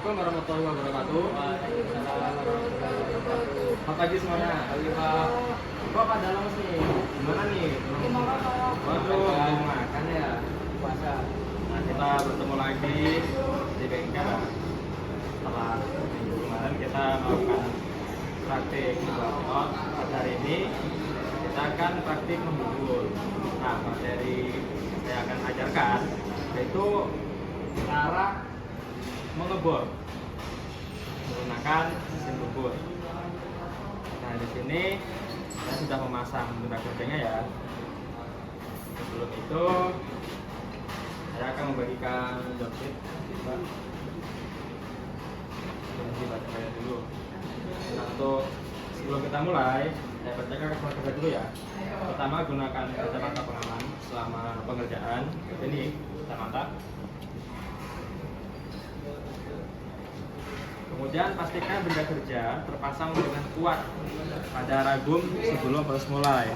Assalamualaikum warahmatullahi wabarakatuh. Selamat pagi semuanya. Kok pada lemes nih? Gimana nih? Waduh, belum makan ya. Puasa. Nah, kita bertemu lagi di bengkel. Setelah minggu kemarin kita melakukan praktik membuat. Pada hari ini kita akan praktik membubur. Nah, materi saya akan ajarkan yaitu cara mengebor menggunakan mesin bubur. Nah, di sini saya sudah memasang benda kerjanya ya. Sebelum itu saya akan membagikan job sheet. Baca dulu. Nah, untuk sebelum kita mulai, saya bacakan kata-kata dulu ya. Pertama, gunakan kacamata pengaman selama pengerjaan. Ini kacamata. Kemudian pastikan benda kerja terpasang dengan kuat pada ragum sebelum proses mulai.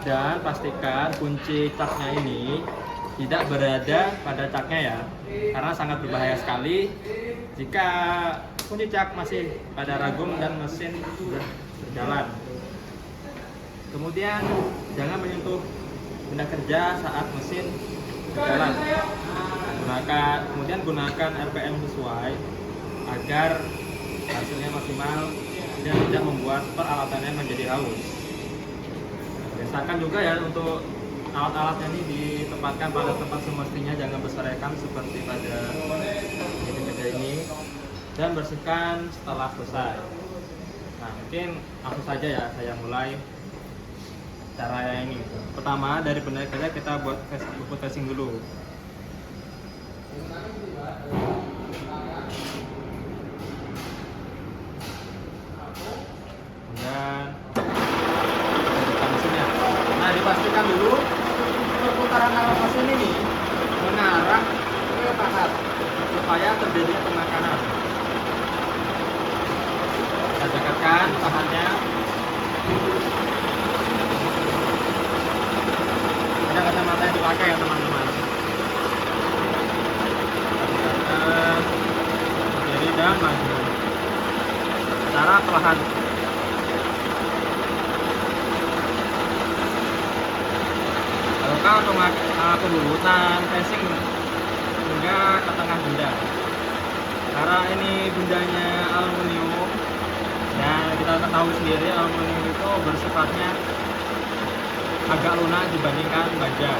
Dan pastikan kunci caknya ini tidak berada pada caknya ya, karena sangat berbahaya sekali jika kunci cak masih pada ragum dan mesin sudah berjalan. Kemudian jangan menyentuh benda kerja saat mesin berjalan. Kemudian gunakan RPM sesuai agar hasilnya maksimal dan tidak membuat peralatannya menjadi haus. Biasakan juga ya untuk alat-alatnya ini ditempatkan pada tempat semestinya, jangan berserakan seperti pada meja ini, dan bersihkan setelah selesai. Nah, mungkin langsung saja ya saya mulai cara ini. Pertama, dari benda kerja kita buat bubur casing dulu. Dan mesinnya. Nah, dipastikan dulu perputaran alat mesin ini mengarah ke pahat supaya terjadinya pemakanan. Kita dekatkan pahatnya. Ada kacamata yang dipakai ya teman-teman. Jadi dan maju. Cara perlahan. Untuk pengurutan casing hingga ke tengah benda, karena ini bendanya aluminium dan kita ketahui sendiri aluminium itu bersifatnya agak lunak dibandingkan baja.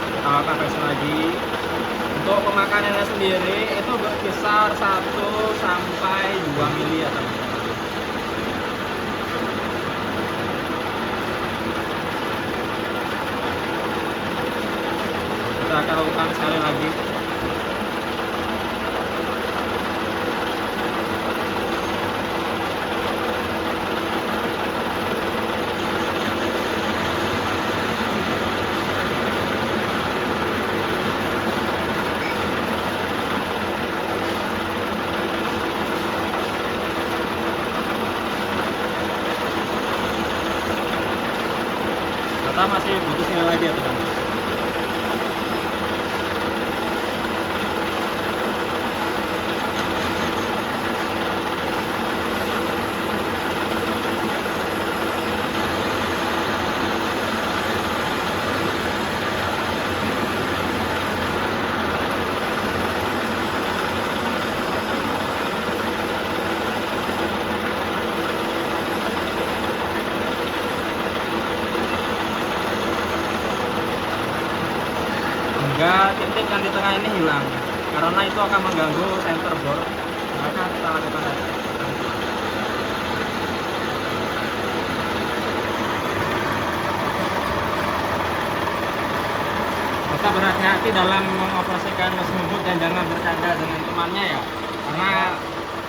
Kita lakukan press lagi. Untuk pemakanannya sendiri itu berkisar 1 sampai 2 mili ya teman-teman. Kita akan lakukan sekali lagi. Kita masih butuh sekali lagi ya teman-teman. Hingga titik yang di tengah ini hilang, karena itu akan mengganggu center bore. Maka kita lakukan lagi. Maka berhati-hati dalam mengoperasikan mesin bubur dan jangan bercanda dengan temannya ya, karena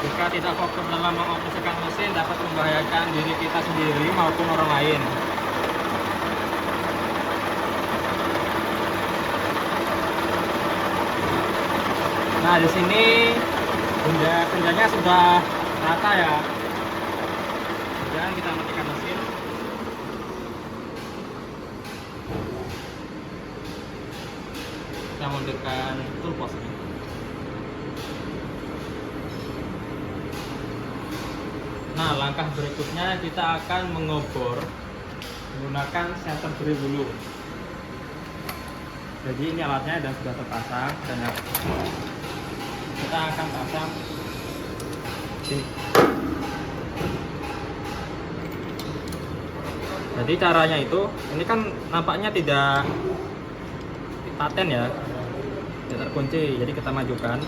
jika tidak fokus dalam mengoperasikan mesin dapat membahayakan diri kita sendiri maupun orang lain. Nah, di sini benda kerjanya sudah rata ya. Kemudian kita matikan mesin. kita mundurkan toolbox ini. Nah, langkah berikutnya kita akan mengobor menggunakan center drill dulu. Jadi ini alatnya dan sudah terpasang dan kita akan pasang sini. Jadi caranya itu, ini kan nampaknya tidak paten ya, tidak terkunci. Jadi kita majukan.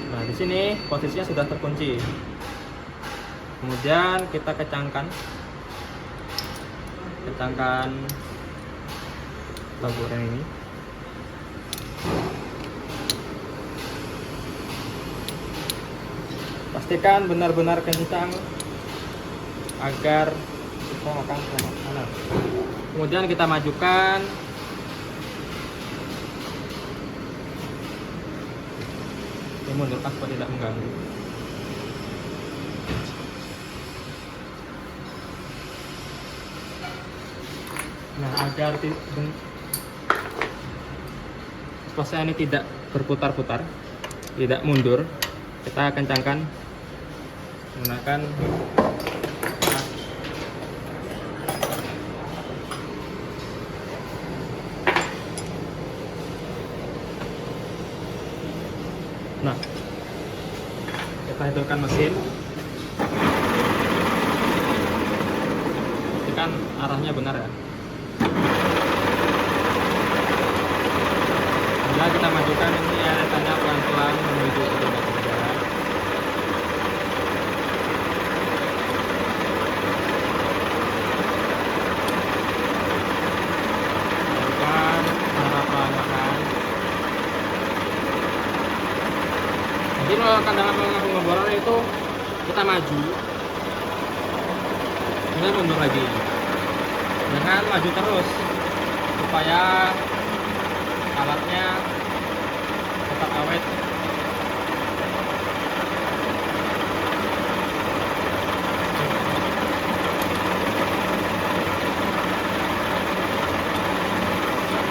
Nah, di sini posisinya sudah terkunci. Kemudian kita kencangkan baguran ini. Pastikan benar-benar kencang agar kita akan selamat. Kemudian kita majukan. Mundurkan supaya tidak mengganggu. Nah, agar posnya ini tidak berputar-putar, tidak mundur, kita kencangkan menggunakan nah, kita hidupkan mesin. Pastikan arahnya benar ya. Bila kita majukan ini ya, tanya pelan-pelan menuju ke roda kerja. Majukan secara perlahan-lahan. Jadi melakukan dalam pengeboran itu kita maju, kemudian mundur lagi. Jangan maju terus supaya alatnya tetap awet.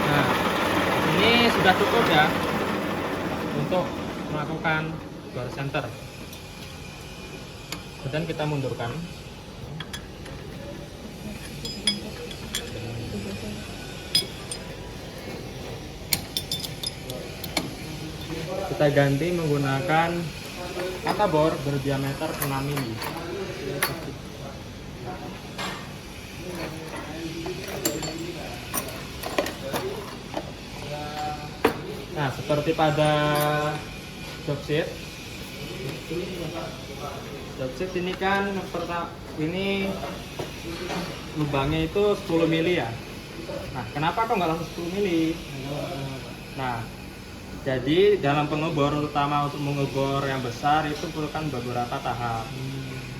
Nah, ini sudah cukup ya untuk melakukan bor center. Kemudian kita mundurkan. Kita ganti menggunakan kata bor berdiameter 6 mm. Nah, seperti pada job sheet ini kan ini lubangnya itu 10 mili ya. Nah, kenapa kok nggak langsung 10 mili? Nah, jadi dalam pengebor, terutama untuk mengebor yang besar itu perlukan beberapa tahap.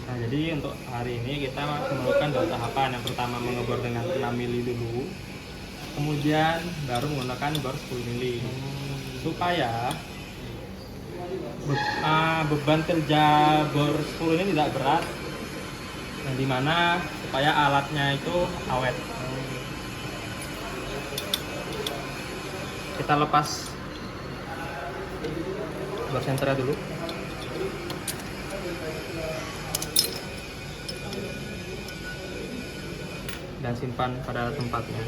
Nah, jadi untuk hari ini kita memerlukan 2 tahapan. Yang pertama mengebor dengan 6 mili dulu, kemudian baru menggunakan bor 10 mili supaya beban kerja bor 10 ini tidak berat, yang dimana supaya alatnya itu awet. Kita lepas bor senternya dulu. Dan simpan pada tempatnya.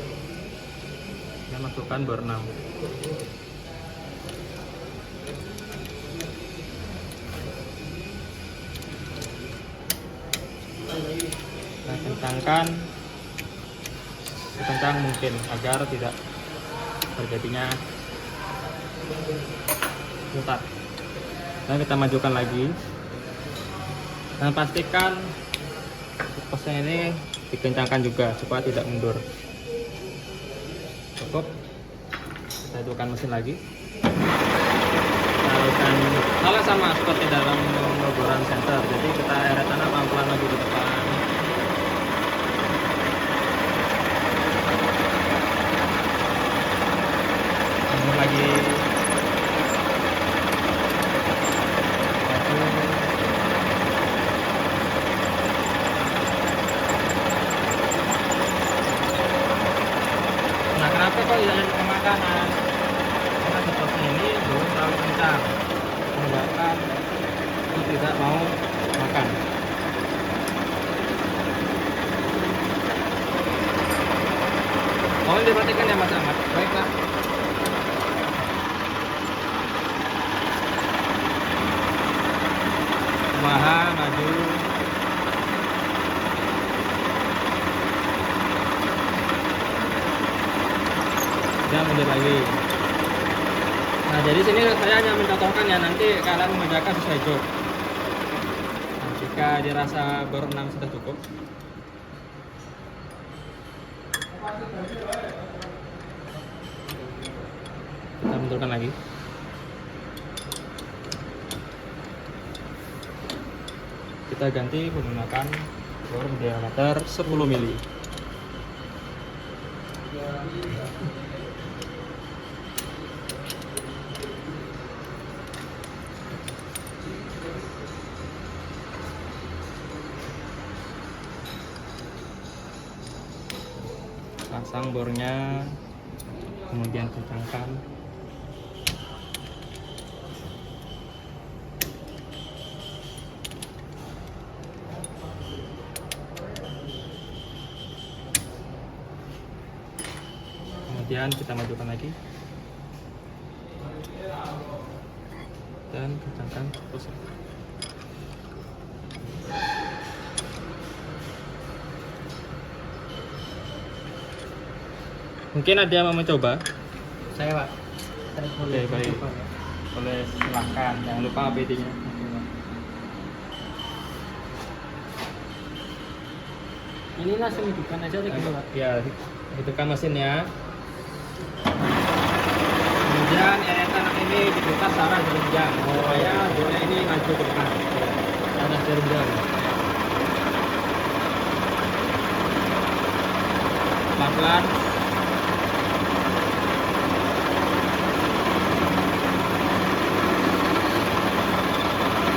Dan masukkan bor 6. Nah, kencangkan sekencang mungkin agar tidak terjadinya mutar. Dan kita majukan lagi dan pastikan posnya ini dikencangkan juga supaya tidak mundur. Cukup. Kita hidupkan mesin lagi. Kita lakukan hal sama seperti dalam pengeboran center. Jadi kita eret tanah pelan-pelan lagi di depan. Mundur lagi. kenapa kok tidak jadi pemakanan? Karena seperti ini belum terlalu kencang, menyebabkan itu tidak mau makan. Mohon diperhatikan ya Mas Ahmad. Baik Pak. Perlahan maju. Dan mundur lagi. Nah, jadi sini saya hanya mencontohkan ya, nanti kalian mengerjakan sesuai job. Nah, jika dirasa baru 6 sudah cukup. Kita mundurkan lagi. Kita ganti menggunakan bor diameter 10 mili. Pasang bornya, kemudian kencangkan. Kemudian kita majukan lagi dan kencangkan terus. Mungkin ada yang mau mencoba? Saya Pak. Oke, baik. Boleh silahkan. Jangan lupa APD-nya. Ini langsung hidupkan aja gitu Pak. Ya, hidupkan mesinnya. Kemudian eretan ini dibuka secara jenjang supaya bornya ini maju ke depan. Ada jenjang. Pelan-pelan.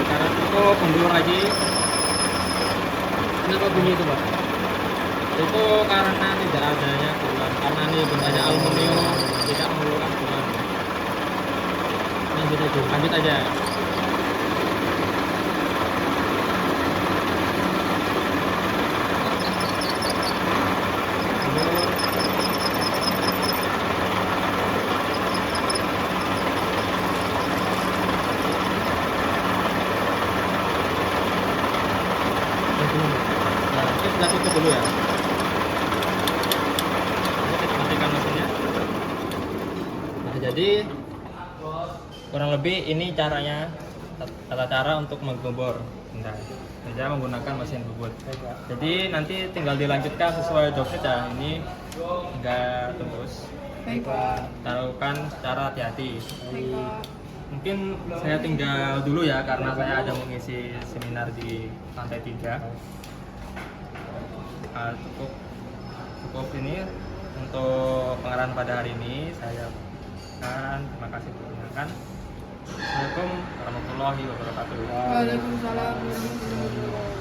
Sekarang cukup mundur lagi. Kenapa bunyi itu Pak? Itu karena tidak adanya bulan, karena ini bendanya aluminium tidak mengeluarkan bulan. Lanjut aja. Lanjut aja. Nah, ini sudah tutup dulu ya. Ini kita matikan mesinnya. Nah, jadi kurang lebih ini caranya, tata cara untuk menggembor. Nah, saja menggunakan mesin bubut. Jadi nanti tinggal dilanjutkan sesuai job saja. Ini enggak tembus. Lakukan secara hati-hati. Mungkin saya tinggal dulu ya karena saya ada mengisi seminar di lantai 3. Cukup ini untuk pengarahan pada hari ini. Saya terima kasih telah mendengarkan. Assalamualaikum warahmatullahi wabarakatuh. Waalaikumsalam warahmatullahi wabarakatuh.